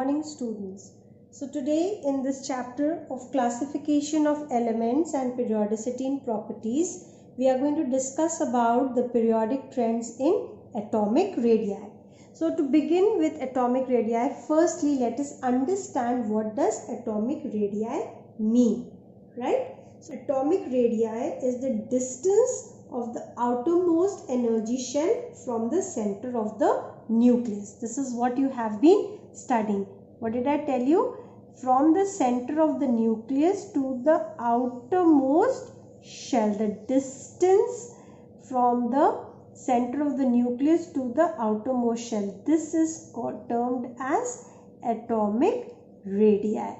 morning, students. So today in this chapter of classification of elements and periodicity in properties, we are going to discuss about the periodic trends in atomic radii. So to begin with atomic radii, firstly let us understand what does atomic radii mean, right? So atomic radii is the distance of the outermost energy shell from the center of the nucleus. This is what you have been studying. What did I tell you? From the center of the nucleus to the outermost shell. The distance from the center of the nucleus to the outermost shell. This is termed as atomic radii.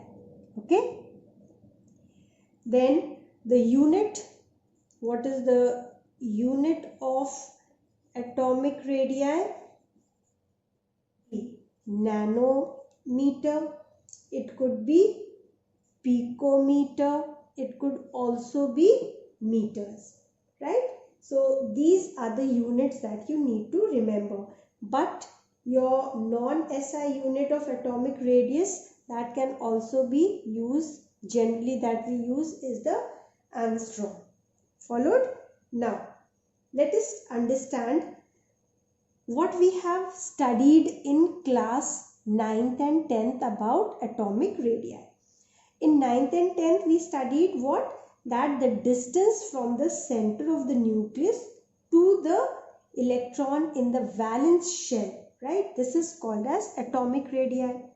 Okay. Then the unit. What is the unit of atomic radii? Nanometer. It could be picometer. It could also be meters, right? So these are the units that you need to remember. But your non-SI unit of atomic radius, that can also be used. Generally that we use is the angstrom. Followed? Now let us understand what we have studied in class 9th and 10th about atomic radii. In 9th and 10th we studied what? That the distance from the center of the nucleus to the electron in the valence shell, right? This is called as atomic radii.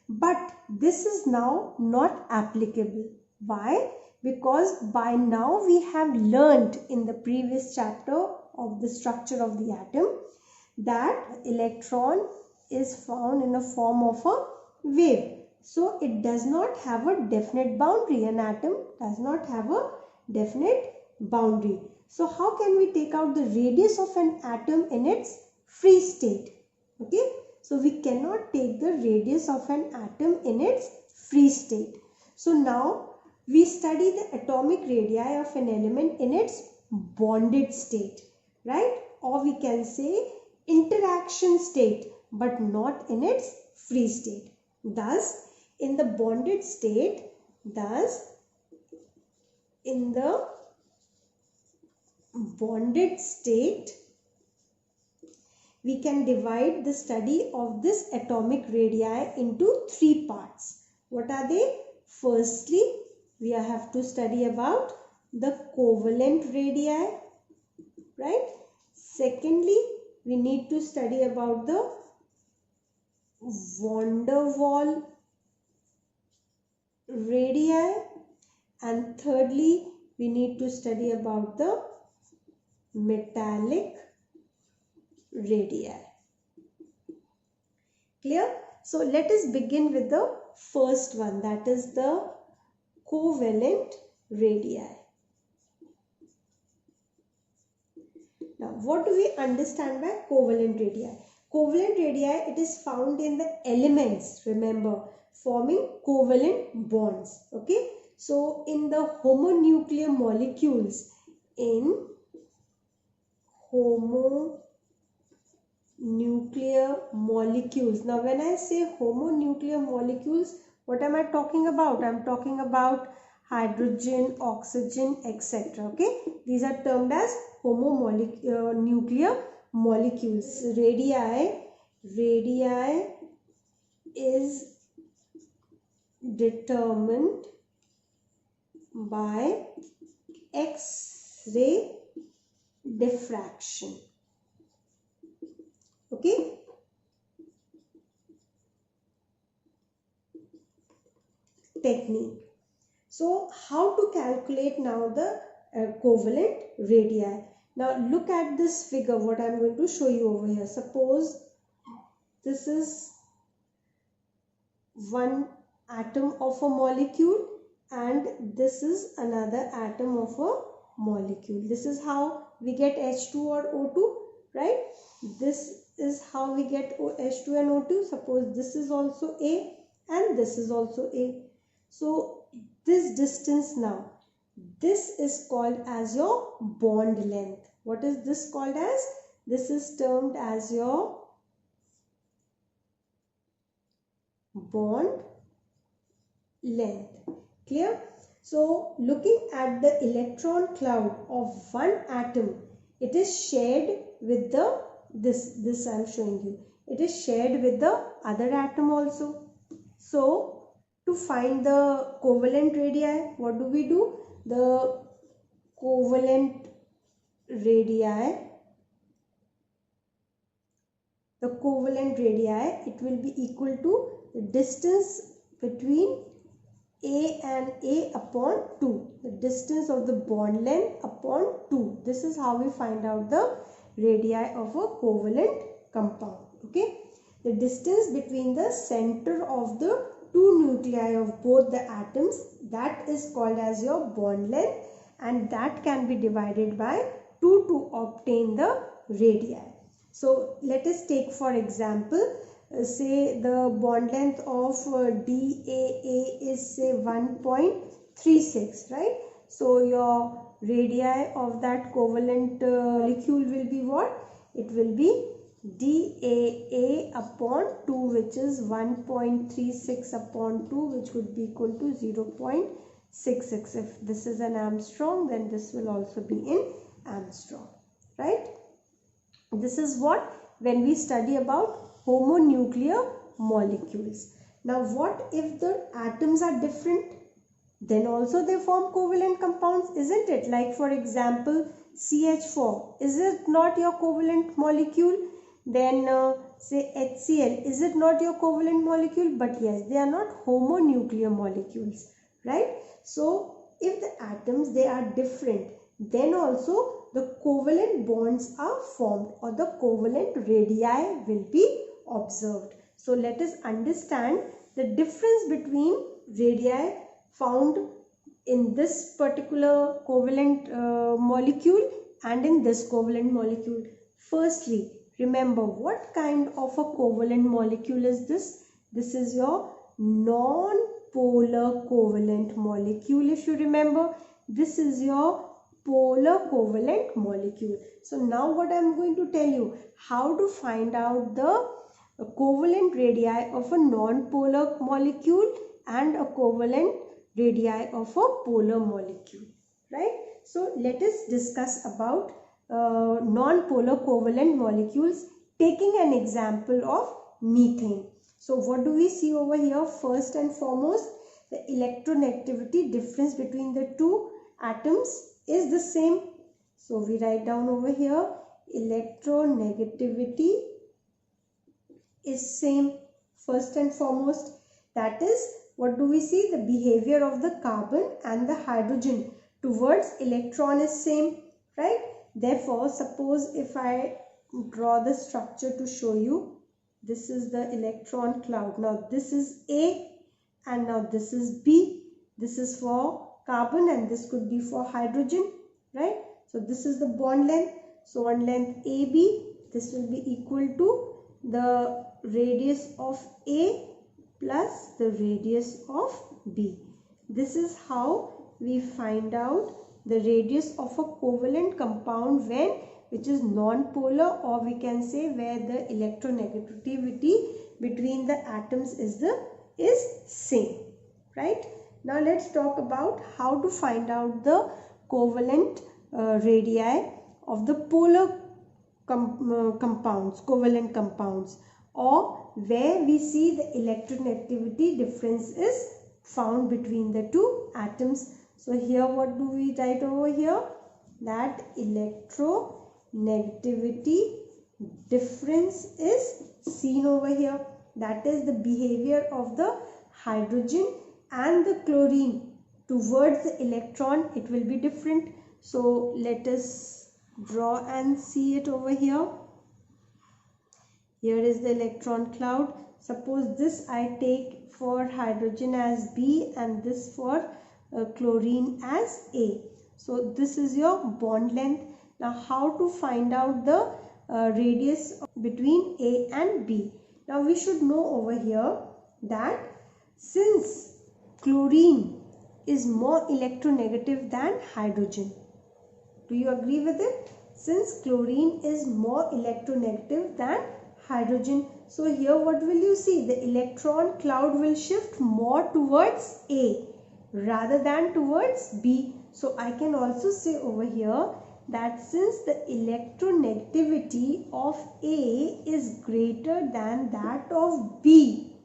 But this is now not applicable. Why? Because by now we have learned in the previous chapter of the structure of the atom that electron is found in a form of a wave. So it does not have a definite boundary. An atom does not have a definite boundary. So how can we take out the radius of an atom in its free state? Okay. So we cannot take the radius of an atom in its free state. So now we study the atomic radii of an element in its bonded state, right? Or we can say interaction state, but not in its free state. Thus, in the bonded state, we can divide the study of this atomic radii into three parts. What are they? Firstly, we have to study about the covalent radii, right? Secondly, we need to study about the van der Waals radii, and thirdly, we need to study about the metallic radii. Clear? So let us begin with the first one, that is the covalent radii. Now what do we understand by covalent radii? Covalent radii, it is found in the elements, remember, forming covalent bonds. Okay, so in the homonuclear molecules, now when I say homonuclear molecules, what am I talking about? I am talking about hydrogen, oxygen, etc. Okay, these are termed as homonuclear molecules. Radii is determined by X-ray diffraction. Okay. Technique. So how to calculate now the covalent radii? Now look at this figure, what I am going to show you over here. Suppose this is one atom of a molecule and this is another atom of a molecule. This is how we get H2 or O2, right? This is how we get H2 and O2. Suppose this is also A and this is also A. So this distance now, this is called as your bond length. What is this called as? This is termed as your bond length. Clear? So looking at the electron cloud of one atom, it is shared with the this I am showing you. It is shared with the other atom also. So to find the covalent radii, what do we do? The covalent radii, it will be equal to the distance between A and A upon 2, the distance of the bond length upon 2. This is how we find out the radii of a covalent compound. Okay, the distance between the center of the two nuclei of both the atoms, that is called as your bond length, and that can be divided by 2 to obtain the radii. So let us take for example, say the bond length of DAA is say 1.36, right? So your radii of that covalent molecule will be what? It will be DAA upon 2, which is 1.36 upon 2, which would be equal to 0.66. If this is an Armstrong, then this will also be in Armstrong, right? This is what when we study about homonuclear molecules. Now what if the atoms are different? Then also they form covalent compounds, isn't it? Like for example CH4, is it not your covalent molecule? Then say HCl, is it not your covalent molecule? But yes, they are not homonuclear molecules, right? So if the atoms, they are different, then also the covalent bonds are formed, or the covalent radii will be observed. So let us understand the difference between radii found in this particular covalent molecule and in this covalent molecule. Firstly, remember what kind of a covalent molecule is this? This is your non-polar covalent molecule. If you remember, this is your polar covalent molecule. So now what I am going to tell you, how to find out the covalent radii of a non-polar molecule and a covalent radii of a polar molecule, right? So let us discuss about non-polar covalent molecules, taking an example of methane. So what do we see over here? First and foremost, the electronegativity difference between the two atoms is the same. So we write down over here, electronegativity is same. First and foremost, that is, what do we see? The behavior of the carbon and the hydrogen towards electron is same, right? Therefore, suppose if I draw the structure to show you, this is the electron cloud. Now this is A and now this is B. This is for carbon and this could be for hydrogen, right? So this is the bond length. So bond length AB, this will be equal to the radius of A plus the radius of B. This is how we find out the radius of a covalent compound which is non-polar, or we can say where the electronegativity between the atoms is same, right? Now let's talk about how to find out the covalent radii of the polar compounds, covalent compounds, or where we see the electronegativity difference is found between the two atoms. So here what do we write over here? That electronegativity difference is seen over here. That is the behavior of the hydrogen and the chlorine towards the electron. It will be different. So let us draw and see it over here. Here is the electron cloud. Suppose this I take for hydrogen as B and this for chlorine as A. So this is your bond length. Now how to find out the radius between A and B? Now we should know over here that since chlorine is more electronegative than hydrogen, do you agree with it? Since chlorine is more electronegative than hydrogen, So here what will you see? The electron cloud will shift more towards A rather than towards B. So I can also say over here that since the electronegativity of A is greater than that of B,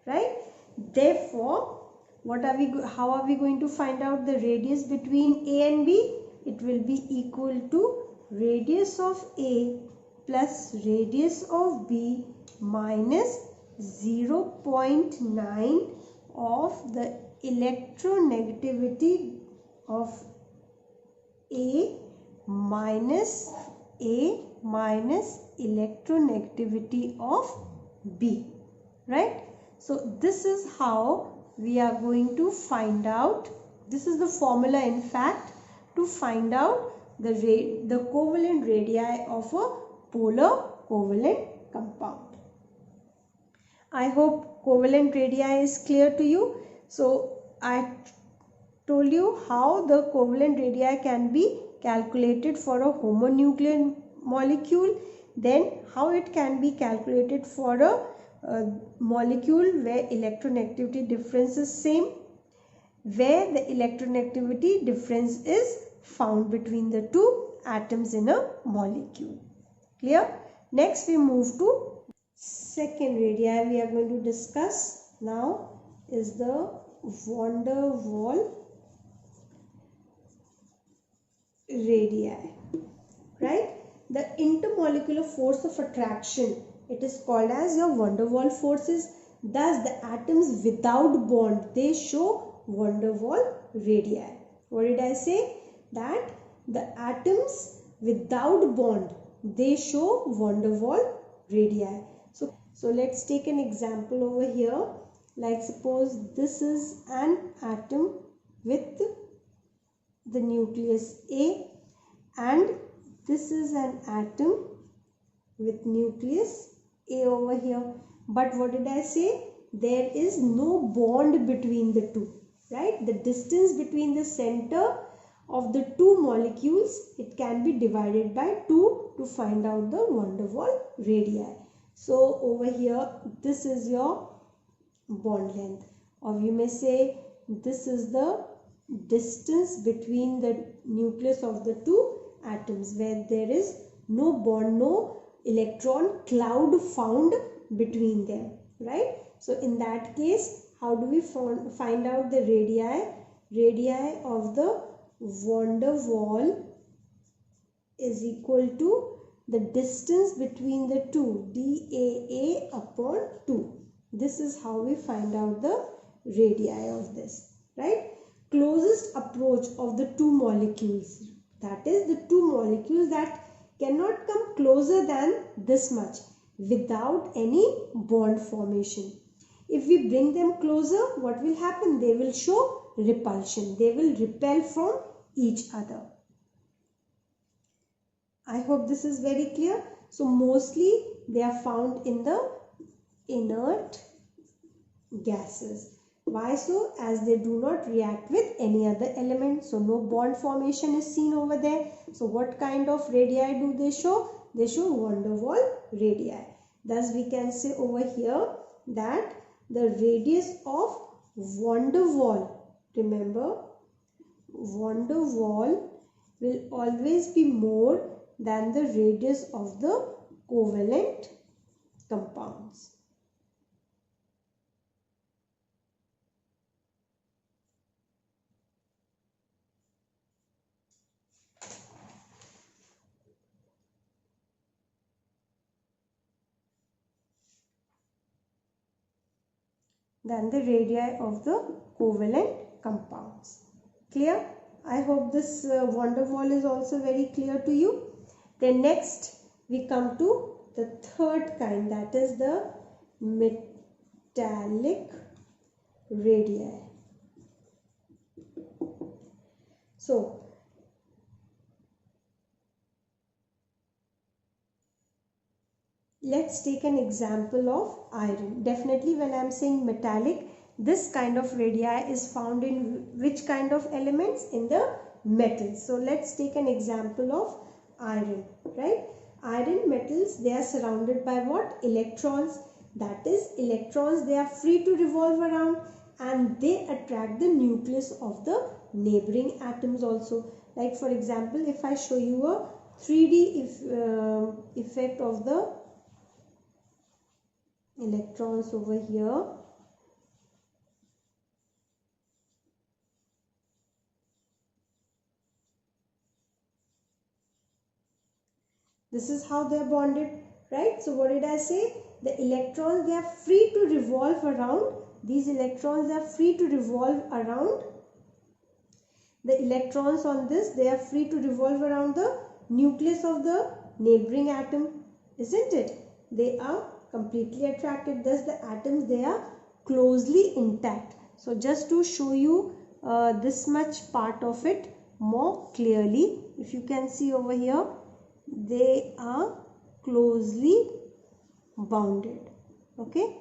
right? Therefore, how are we going to find out the radius between A and B? It will be equal to radius of A plus radius of B minus 0.9 of the electronegativity of A minus electronegativity of B, right? So this is how we are going to find out, this is the formula in fact to find out the covalent radii of a polar covalent compound. I hope covalent radii is clear to you. So I told you how the covalent radii can be calculated for a homonuclear molecule, then how it can be calculated for a molecule where electronegativity difference is same, where the electronegativity difference is found between the two atoms in a molecule. Clear? Next we move to second radii we are going to discuss now is the van der Waals radii, right? The intermolecular force of attraction, it is called as your van der Waals forces. Thus the atoms without bond, they show van der Waals radii. What did I say? That the atoms without bond, they show van der Waals radii. So let's take an example over here. Like suppose this is an atom with the nucleus A and this is an atom with nucleus A over here. But what did I say? There is no bond between the two, right? The distance between the center of the two molecules, it can be divided by 2 to find out the van der Waals radii. So over here, this is your bond length, or you may say this is the distance between the nucleus of the two atoms where there is no bond, no electron cloud found between them, right? So in that case, how do we find out the radii? Radii of the van der Waals is equal to the distance between the two, daa upon 2. This is how we find out the radii of this, right? Closest approach of the two molecules, that is the two molecules that cannot come closer than this much without any bond formation. If we bring them closer, what will happen? They will show repulsion. They will repel from each other. I hope this is very clear. So mostly they are found in the inert gases. Why so? As they do not react with any other element. So no bond formation is seen over there. So what kind of radii do they show? They show van der Waals radii. Thus we can say over here that the radius of van der Waals, remember, van der Waals will always be more than the radius of the covalent compounds. Than the radii of the covalent compounds. Clear? I hope this van der Waals is also very clear to you. Then next we come to the third kind, that is the metallic radii. So let's take an example of iron. Definitely when I am saying metallic, this kind of radii is found in which kind of elements? In the metals. So let's take an example of iron, right? Iron metals, they are surrounded by what? Electrons. That is, electrons, they are free to revolve around and they attract the nucleus of the neighboring atoms also. Like for example, if I show you a 3D effect of the electrons over here. This is how they are bonded, right? So what did I say? The electrons, they are free to revolve around. These electrons are free to revolve around. The electrons on this, they are free to revolve around the nucleus of the neighboring atom, isn't it? They are completely attracted. Thus the atoms, they are closely intact. So just to show you this much part of it more clearly, if you can see over here, they are closely bounded. Okay,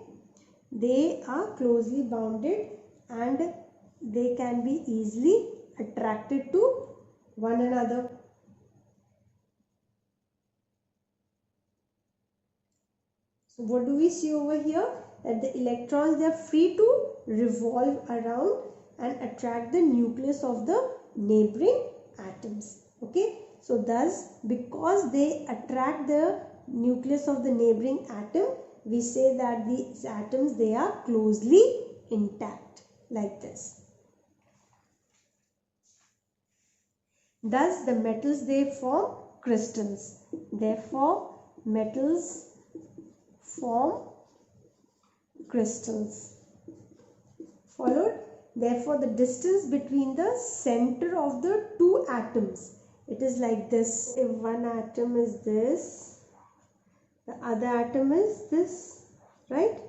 they are closely bounded and they can be easily attracted to one another. So what do we see over here? That the electrons, they are free to revolve around and attract the nucleus of the neighboring atoms. Okay, so thus because they attract the nucleus of the neighboring atom, we say that these atoms, they are closely intact, like this. Thus the metals, they form crystals. Therefore metals form crystals. Followed? Therefore the distance between the center of the two atoms, it is like this. If one atom is this, the other atom is this, right?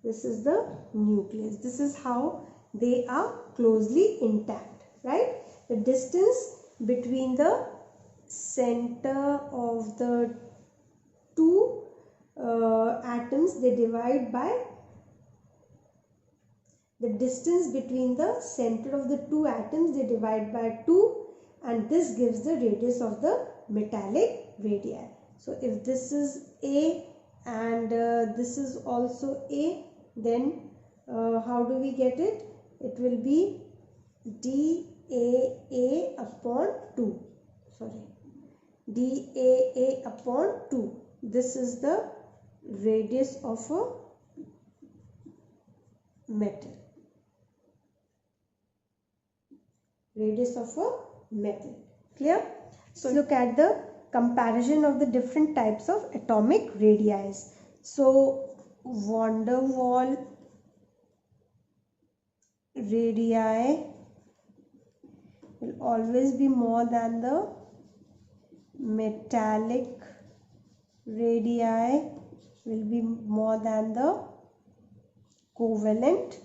This is the nucleus. This is how they are closely intact, right? The distance between the center of the two atoms, they divide by the distance between the center of the two atoms, they divide by 2, and this gives the radius of the metallic radii. So if this is A and this is also A, then how do we get it? It will be dAA upon 2. Sorry, dAA upon 2. This is the radius of a metal. Radius of a metal. Clear? So look at the comparison of the different types of atomic radii. So van der Waals radii will always be more than the metallic radii will be more than the covalent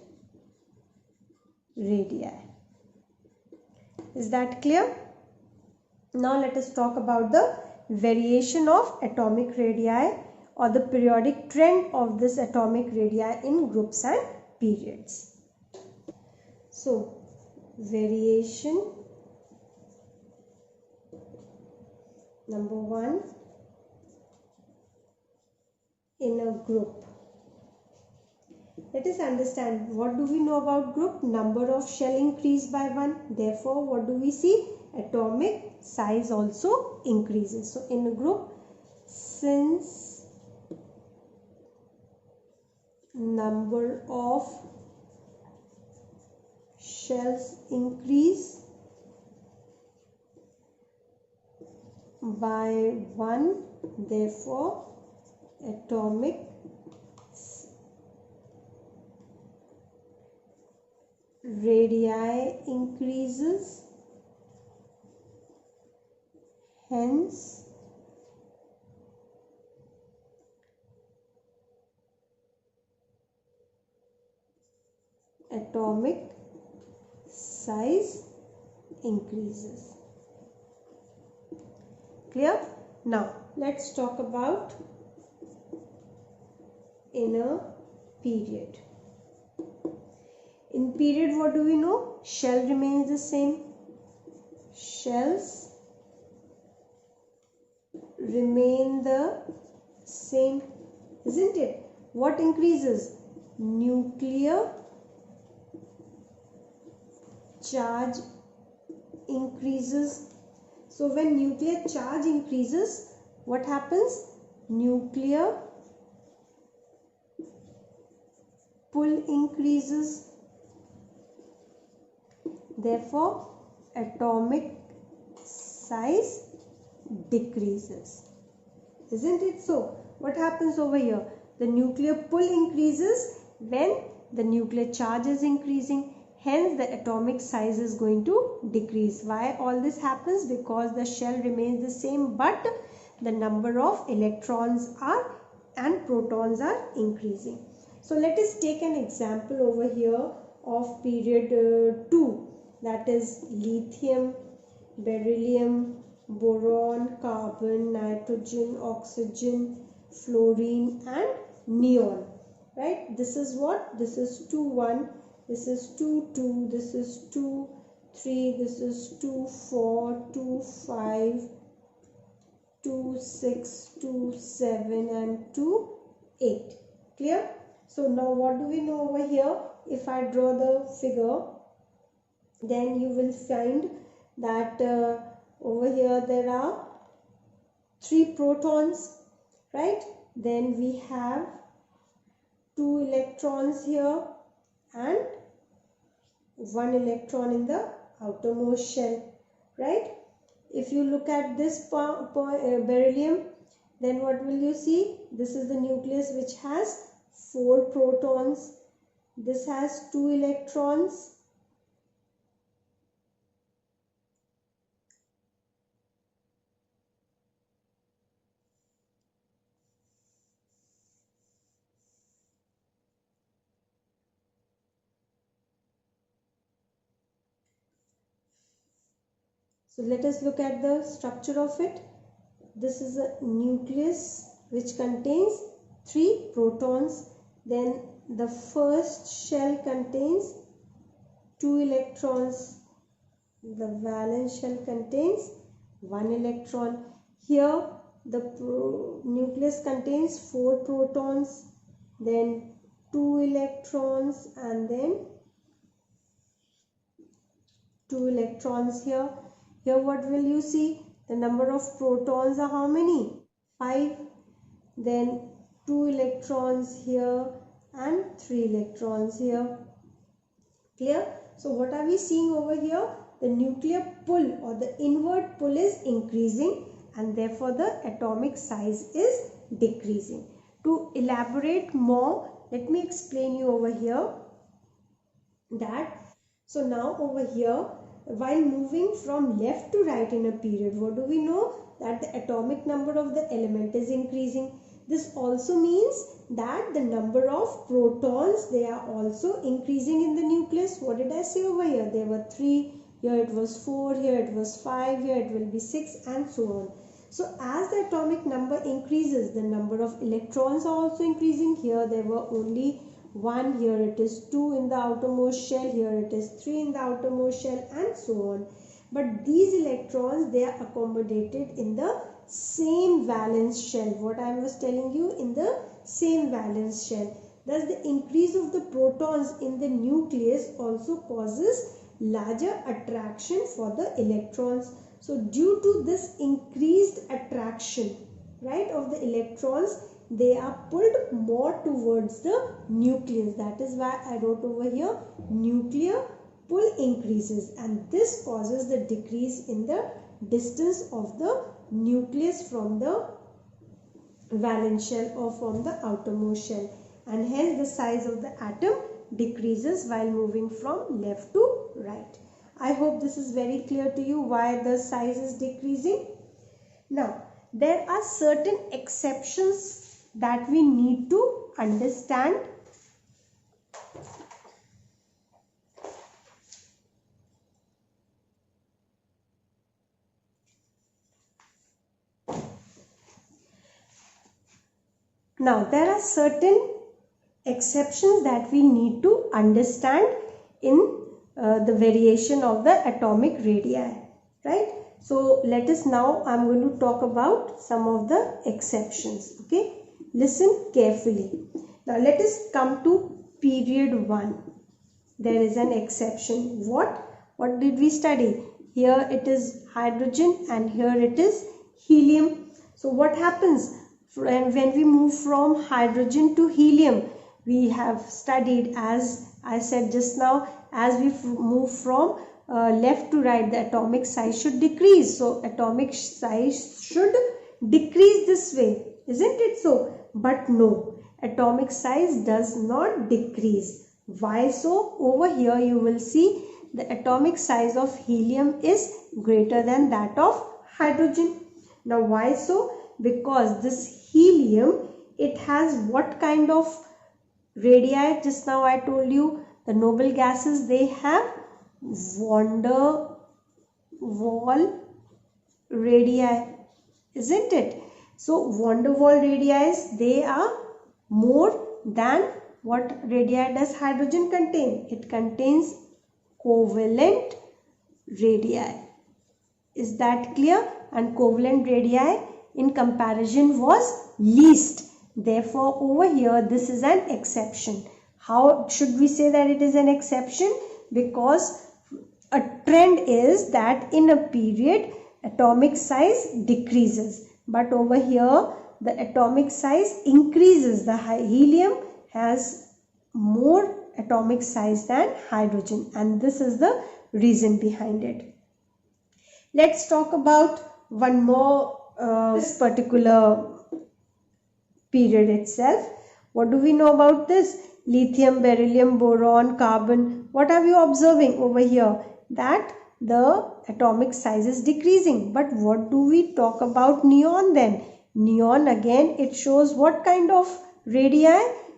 radii. Is that clear? Now let us talk about the variation of atomic radii or the periodic trend of this atomic radii in groups and periods. So, variation number 1 in a group. Let us understand, what do we know about group? Number of shell increased by 1. Therefore, what do we see? Atomic size also increases. So, in a group, since number of shells increase by 1, therefore atomic radii increases, hence atomic size increases. Clear? Now let's talk about in a period. In period, what do we know? Shell remains the same. Shells remain the same, isn't it? what increases? Nuclear charge increases. So when nuclear charge increases, what happens? Nuclear pull increases. Therefore, atomic size decreases. Isn't it so? What happens over here? The nuclear pull increases when the nuclear charge is increasing. Hence, the atomic size is going to decrease. Why all this happens? Because the shell remains the same, but the number of electrons and protons are increasing. So, let us take an example over here of period 2. That is lithium, beryllium, boron, carbon, nitrogen, oxygen, fluorine and neon. Right? This is what? This is 2, 1. This is 2, 2. This is 2, 3. This is 2, 4, 2, 5, 2, 6, 2, 7 and 2, 8. Clear? So now what do we know over here? If I draw the figure, then you will find that over here there are 3 protons, right? Then we have 2 electrons here and 1 electron in the outermost shell, right? If you look at this beryllium, then what will you see? This is the nucleus which has 4 protons. This has 2 electrons. So let us look at the structure of it. This is a nucleus which contains 3 protons. Then the first shell contains 2 electrons. The valence shell contains 1 electron. Here the nucleus contains 4 protons, then 2 electrons and then 2 electrons here. Here what will you see? The number of protons are how many? 5. Then 2 electrons here and 3 electrons here. Clear? So what are we seeing over here? The nuclear pull or the inward pull is increasing and therefore the atomic size is decreasing. To elaborate more, let me explain you over here that. So now over here, while moving from left to right in a period, what do we know? That the atomic number of the element is increasing. This also means that the number of protons, they are also increasing in the nucleus. What did I say over here? There were 3, here it was 4, here it was 5, here it will be 6 and so on. So as the atomic number increases, the number of electrons are also increasing. Here there were only 1, here it is 2 in the outermost shell, here it is 3 in the outermost shell and so on. But these electrons, they are accommodated in the same valence shell. What I was telling you, in the same valence shell. Thus the increase of the protons in the nucleus also causes larger attraction for the electrons. So due to this increased attraction, right, of the electrons, they are pulled more towards the nucleus. That is why I wrote over here nuclear pull increases, and this causes the decrease in the distance of the nucleus from the valence shell or from the outermost shell, and hence the size of the atom decreases while moving from left to right. I hope this is very clear to you why the size is decreasing. Now, there are certain exceptions that we need to understand. Now, there are certain exceptions that we need to understand in the variation of the atomic radii, right? So, let us now, I am going to talk about some of the exceptions, okay? Listen carefully. Now let us come to period 1. There is an exception. What did we study? Here it is hydrogen and here it is helium. So what happens when we move from hydrogen to helium? We have studied, as I said just now, as we move from left to right, the atomic size should decrease. So atomic size should decrease this way, isn't it so? But no, atomic size does not decrease. Why so? Over here you will see the atomic size of helium is greater than that of hydrogen. Now why so? Because this helium, it has what kind of radii? Just now I told you the noble gases, they have van der Waal radii, isn't it? So van der Waal radii, they are more than what radii does hydrogen contain? It contains covalent radii. Is that clear? And covalent radii in comparison was least. Therefore over here this is an exception. How should we say that it is an exception? Because a trend is that in a period atomic size decreases, but over here the atomic size increases. The helium has more atomic size than hydrogen, and this is the reason behind it. Let's talk about one more this particular period itself. What do we know about this? Lithium, beryllium, boron, carbon. What are we observing over here? That the atomic size is decreasing. But what do we talk about neon then? Neon, again, it shows what kind of radii?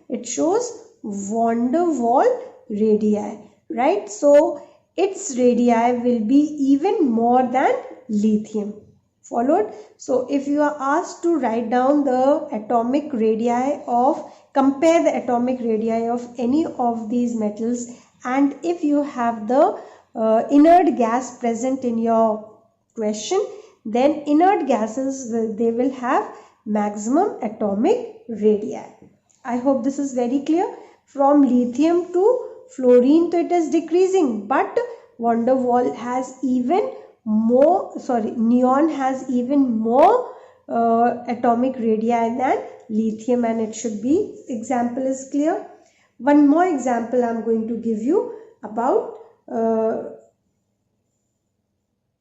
It shows van der Waal radii, right? So its radii will be even more than lithium. Followed? So if you are asked to write down the atomic radii of, compare the atomic radii of any of these metals, and if you have the inert gas present in your question, then inert gases, they will have maximum atomic radii. I hope this is very clear. From lithium to fluorine, so it is decreasing, but van der Waal has even more, neon has even more atomic radii than lithium, and it should be, example is clear. One more example I am going to give you about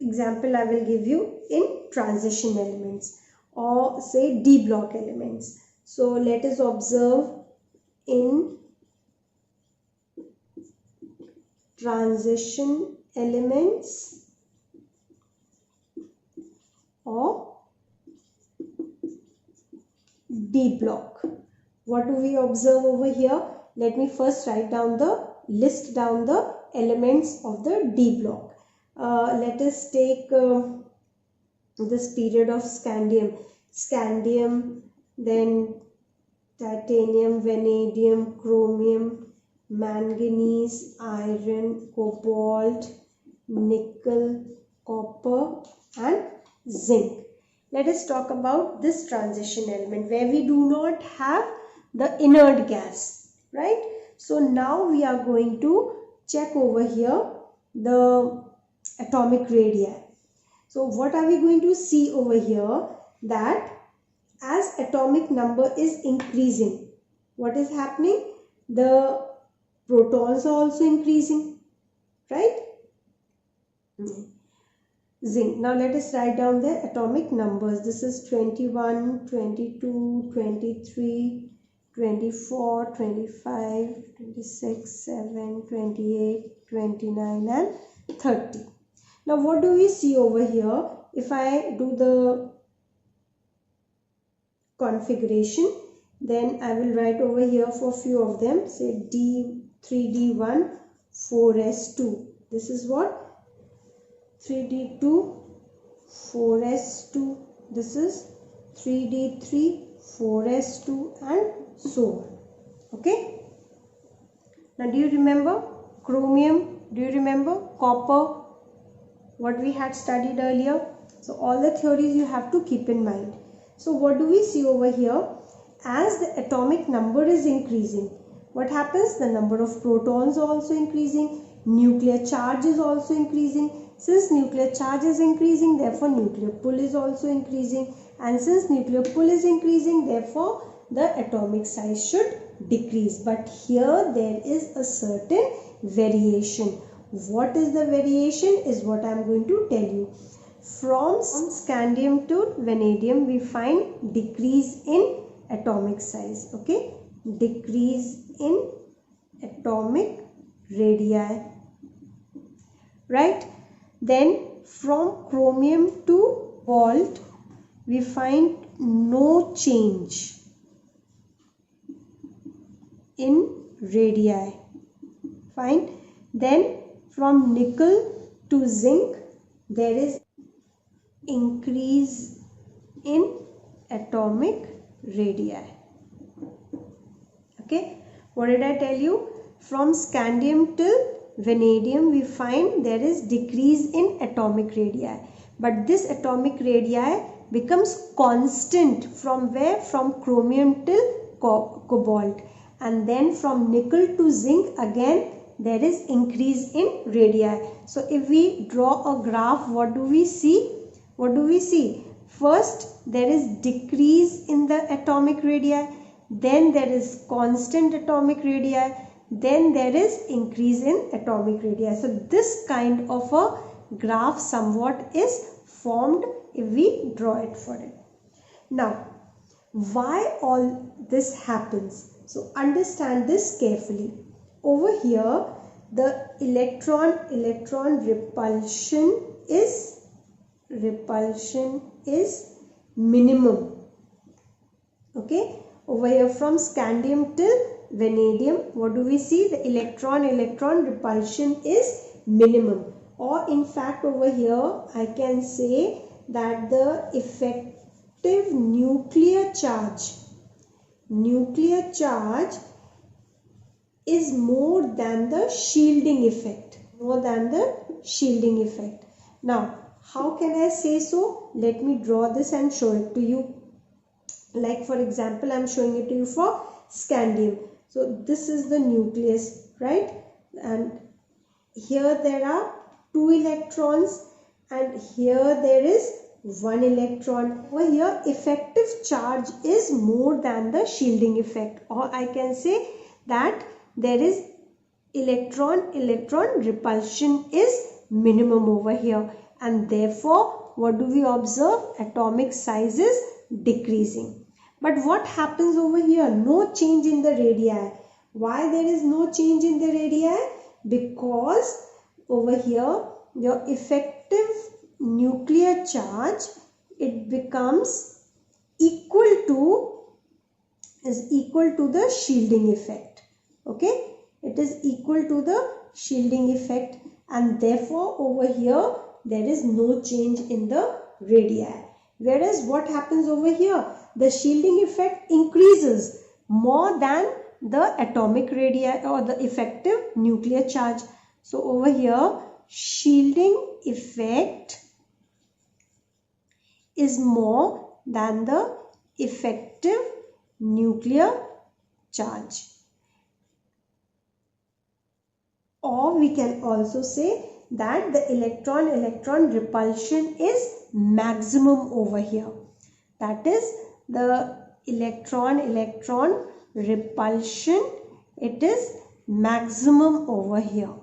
example I will give you in transition elements, or say d block elements. So let us observe in transition elements or d block. What do we observe over here? Let me first list down the elements of the d block. Let us take this period of scandium, then titanium, vanadium, chromium, manganese, iron, cobalt, nickel, copper and zinc. Let us talk about this transition element where we do not have the inert gas, right? So now we are going to check over here the atomic radii. So what are we going to see over here? That as atomic number is increasing, what is happening? The protons are also increasing, right? Zinc. Now let us write down the atomic numbers. This is 21, 22, 23, 24, 25, 26, 7, 28, 29 and 30. Now what do we see over here? If I do the configuration, then I will write over here for few of them, say D3D1 4s2. This is what? 3d2 4s2. This is 3d3 4s2 and so on. Okay. Now do you remember chromium? Do you remember copper? What we had studied earlier. So all the theories you have to keep in mind. So what do we see over here? as the atomic number is increasing, what happens? The number of protons are also increasing, nuclear charge is also increasing. Since nuclear charge is increasing, therefore nuclear pull is also increasing, and since nuclear pull is increasing, therefore the atomic size should decrease. But here there is a certain variation. What is the variation is what I am going to tell you. From scandium to vanadium, we find decrease in atomic size. Okay, decrease in atomic radii, right? Then from chromium to cobalt, we find no change in radii. Fine. Then from nickel to zinc, there is increase in atomic radii. Okay, what did I tell you? From scandium till vanadium, we find there is decrease in atomic radii, but this atomic radii becomes constant from where? From chromium till cobalt, and then from nickel to zinc again there is increase in radii. So if we draw a graph, what do we see? What do we see? First, there is decrease in the atomic radii, then there is constant atomic radii, then there is increase in atomic radii. So this kind of a graph somewhat is formed if we draw it for it. Now, why all this happens? So understand this carefully. Over here, the electron repulsion is minimum. Okay, over here from scandium till vanadium, what do we see? The electron repulsion is minimum, or in fact over here I can say that the effective nuclear charge is more than the shielding effect. Now, how can I say so? Let me draw this and show it to you. Like for example, I am showing it to you for scandium. So this is the nucleus, right? And here there are 2 electrons and here there is 1 electron. Over here, effective charge is more than the shielding effect, or I can say that there is electron repulsion is minimum over here, and therefore what do we observe? Atomic size is decreasing. But what happens over here? No change in the radii. Why there is no change in the radii? Because over here your effective nuclear charge, it becomes equal to the shielding effect. Okay, it is equal to the shielding effect, and therefore over here there is no change in the radii. Whereas what happens over here? The shielding effect increases more than the atomic radii or the effective nuclear charge. So over here, shielding effect is more than the effective nuclear charge. Or we can also say that the electron repulsion is maximum over here. That is, the electron repulsion, it is maximum over here.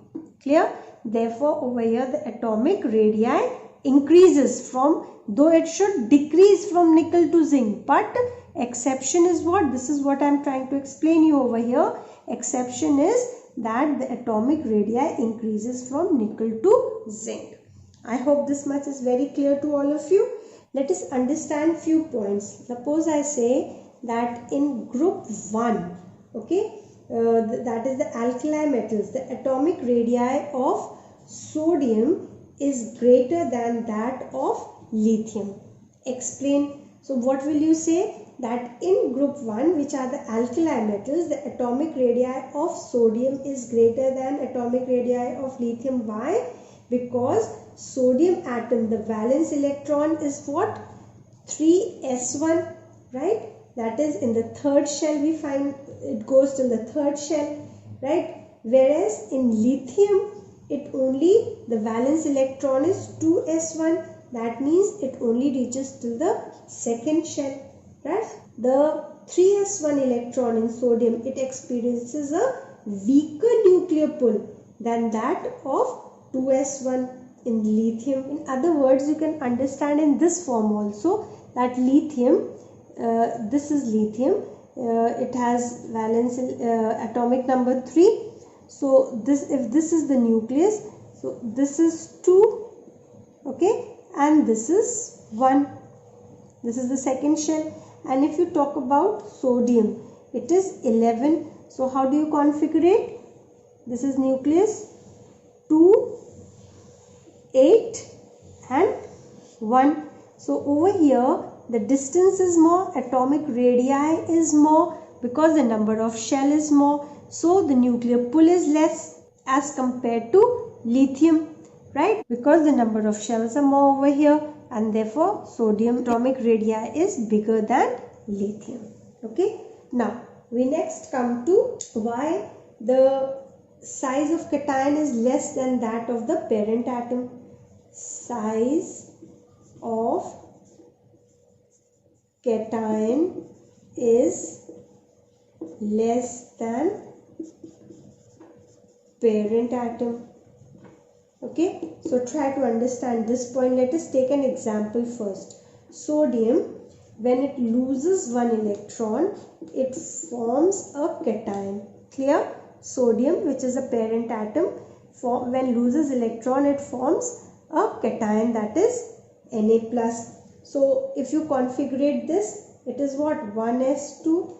Clear? Therefore over here the atomic radii increases from, though it should decrease from nickel to zinc, but exception is what? This is what I am trying to explain you over here. Exception is that the atomic radii increases from nickel to zinc. I hope this much is very clear to all of you. Let us understand few points. Suppose I say that in group 1, okay, that is the alkali metals, the atomic radii of sodium is greater than that of lithium. Explain. So what will you say? That in group 1, which are the alkali metals, the atomic radii of sodium is greater than atomic radii of lithium. Why? Because sodium atom, the valence electron is what? 3s1, right? that is in the third shell we find it goes till the third shell, right? Whereas in lithium, it only the valence electron is 2s1, that means it only reaches till the second shell, right? The 3s1 electron in sodium, it experiences a weaker nuclear pull than that of 2s1 in lithium. In other words, you can understand in this form also that lithium, this is lithium, it has valence atomic number 3. So this, if this is the nucleus, so this is 2, okay, and this is 1. This is the second shell. And if you talk about sodium, it is 11. So how do you configure it? This is nucleus 2, 8 and 1. So over here the distance is more, atomic radii is more because the number of shell is more. So the nuclear pull is less as compared to lithium, right? Because the number of shells are more over here, and therefore sodium atomic radii is bigger than lithium. Okay. Now we next come to why the size of cation is less than that of the parent atom. Size of cation is less than parent atom. Okay, so try to understand this point. Let us take an example first. Sodium, when it loses one electron, it forms a cation. Clear? Sodium, which is a parent atom, when loses electron, it forms a cation, that is Na+. So if you configure this, it is what? 1s2,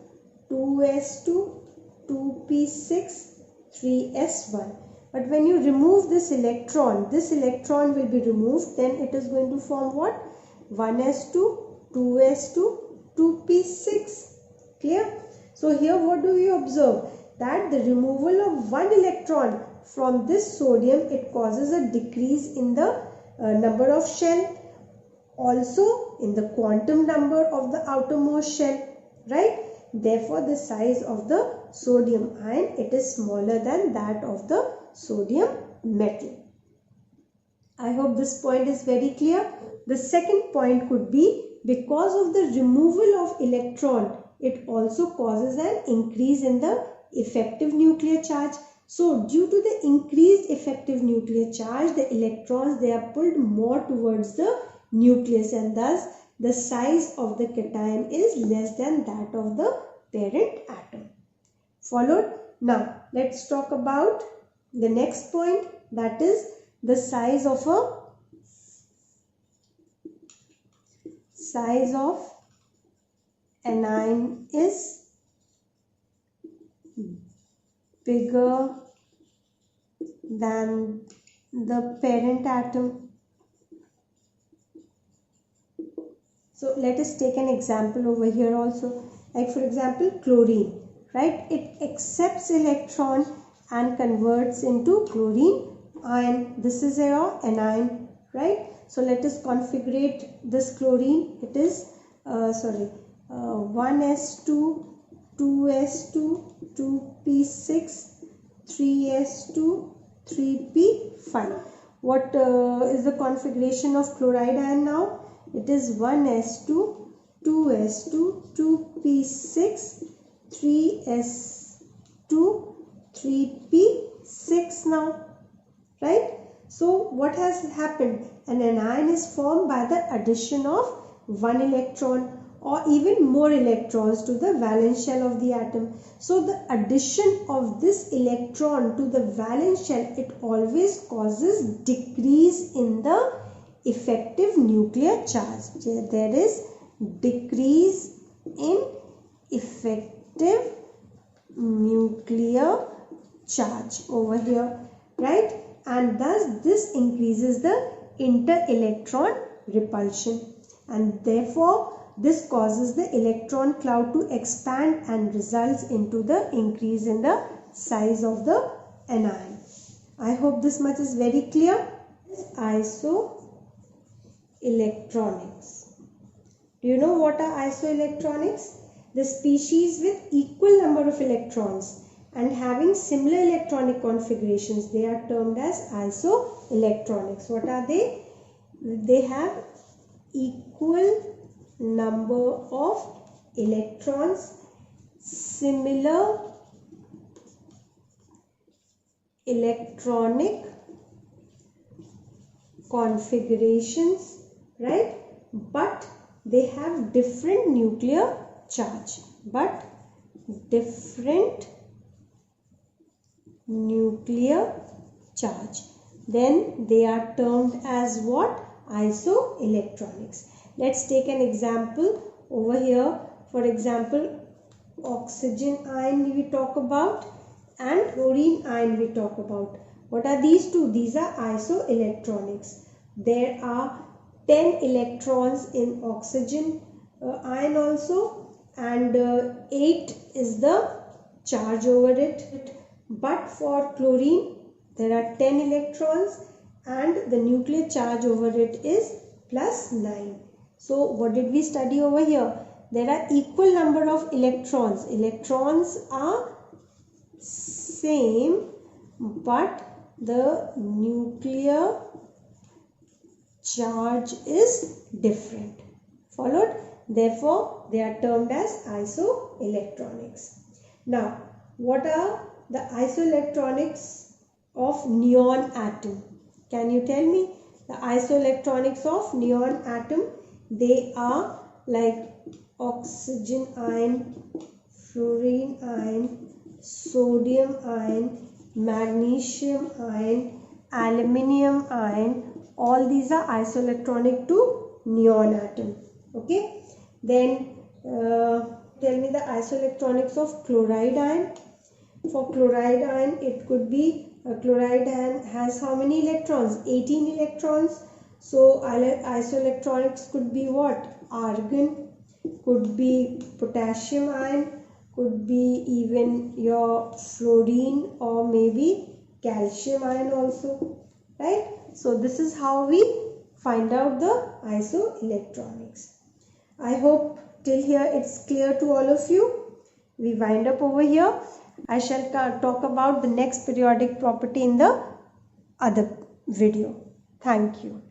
2s2, 2p6, 3s1. But when you remove this electron will be removed, then it is going to form what? 1s2, 2s2, 2p6. Clear? So here what do we observe? That the removal of one electron from this sodium, it causes a decrease in the number of shell, also in the quantum number of the outermost shell, right? Therefore the size of the sodium ion, it is smaller than that of the sodium metal. I hope this point is very clear. The second point could be, because of the removal of electron, it also causes an increase in the effective nuclear charge. So due to the increased effective nuclear charge, the electrons, they are pulled more towards the nucleus, and thus the size of the cation is less than that of the parent atom. Followed? Now let's talk about the next point, that is the size of anion is bigger than the parent atom. So let us take an example over here also. Like for example, chlorine, right? It accepts electron and converts into chlorine ion. This is your anion, right? So let us configure this chlorine. It is 1s2, 2s2, 2p6, 3s2, 3p5. What is the configuration of chloride ion now? It is 1s2, 2s2, 2p6, 3s2, 3p6 now, right? So what has happened? An anion is formed by the addition of one electron or even more electrons to the valence shell of the atom. So the addition of this electron to the valence shell, it always causes decrease in the effective nuclear charge. There is decrease in effective nuclear charge over here, right? And thus this increases the inter-electron repulsion, and therefore this causes the electron cloud to expand and results into the increase in the size of the anion. I hope this much is very clear. Isoelectronics. Do you know what are isoelectronics? the species with equal number of electrons and having similar electronic configurations, they are termed as isoelectronics. What are they? They have equal number of electrons, similar electronic configurations, right? But they have different nuclear charge. Then they are termed as what? Isoelectronics. Let's take an example over here. For example, oxygen ion we talk about and chlorine ion we talk about. What are these two? These are isoelectronics. There are 10 electrons in oxygen ion also, and 8 is the charge over it. But for chlorine, there are 10 electrons and the nuclear charge over it is +9. So what did we study over here? There are equal number of electrons. Electrons are same, but the nuclear charge is different. Followed? Therefore, they are termed as isoelectronics. Now, what are the isoelectronics of neon atom? Can you tell me the isoelectronics of neon atom? They are like oxygen ion, fluorine ion, sodium ion, magnesium ion, aluminium ion. All these are isoelectronic to neon atom. Okay. Then tell me the isoelectronics of chloride ion. For chloride ion, it could be chloride ion has how many electrons? 18 electrons. So isoelectronics could be what? Argon, could be potassium ion, could be even your fluorine or maybe calcium ion also, right? So this is how we find out the isoelectronics. I hope till here it's clear to all of you. We wind up over here. I shall talk about the next periodic property in the other video. Thank you.